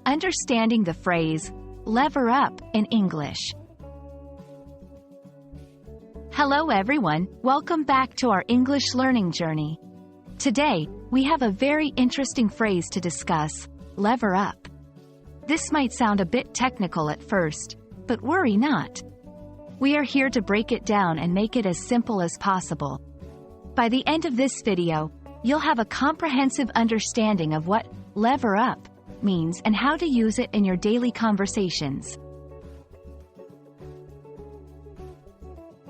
Understanding the phrase, lever up, in English. Hello everyone, welcome back to our English learning journey. Today, we have a very interesting phrase to discuss, lever up. This might sound a bit technical at first, but worry not. We are here to break it down and make it as simple as possible. By the end of this video, you'll have a comprehensive understanding of what lever up means and how to use it in your daily conversations.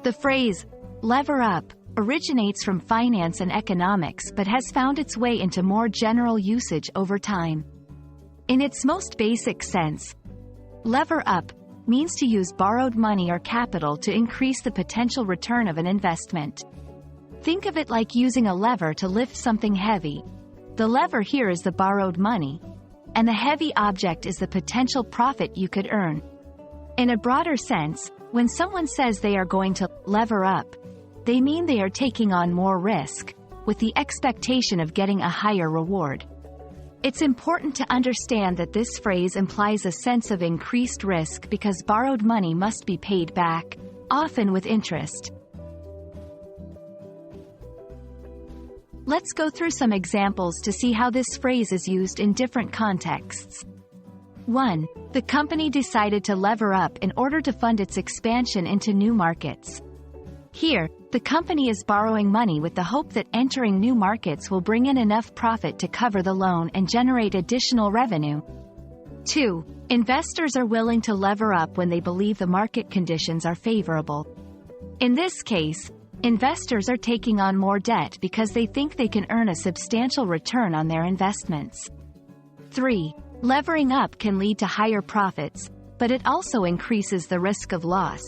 The phrase, lever up, originates from finance and economics but has found its way into more general usage over time. In its most basic sense, lever up means to use borrowed money or capital to increase the potential return of an investment. Think of it like using a lever to lift something heavy. The lever here is the borrowed money, and the heavy object is the potential profit you could earn. In a broader sense, when someone says they are going to lever up, they mean they are taking on more risk, with the expectation of getting a higher reward. It's important to understand that this phrase implies a sense of increased risk because borrowed money must be paid back, often with interest. Let's go through some examples to see how this phrase is used in different contexts. 1. The company decided to lever up in order to fund its expansion into new markets. Here, the company is borrowing money with the hope that entering new markets will bring in enough profit to cover the loan and generate additional revenue. 2. Investors are willing to lever up when they believe the market conditions are favorable. In this case, investors are taking on more debt because they think they can earn a substantial return on their investments. 3. Levering up can lead to higher profits, but it also increases the risk of loss.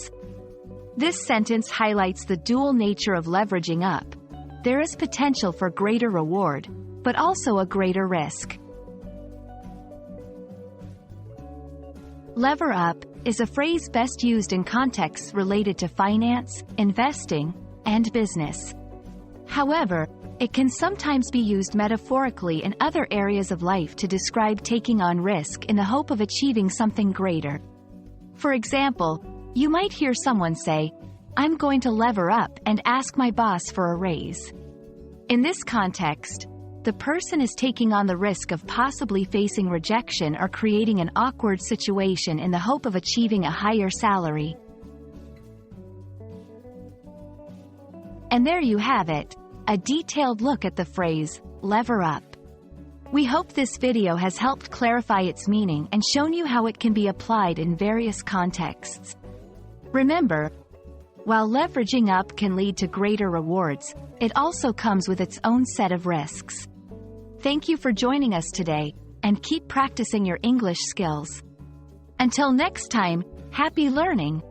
This sentence highlights the dual nature of leveraging up. There is potential for greater reward, but also a greater risk. Lever up is a phrase best used in contexts related to finance, investing, and business. However, it can sometimes be used metaphorically in other areas of life to describe taking on risk in the hope of achieving something greater. For example, you might hear someone say, "I'm going to lever up and ask my boss for a raise." In this context, the person is taking on the risk of possibly facing rejection or creating an awkward situation in the hope of achieving a higher salary. And there you have it, a detailed look at the phrase, lever up. We hope this video has helped clarify its meaning and shown you how it can be applied in various contexts. Remember, while leveraging up can lead to greater rewards, it also comes with its own set of risks. Thank you for joining us today, and keep practicing your English skills. Until next time, happy learning!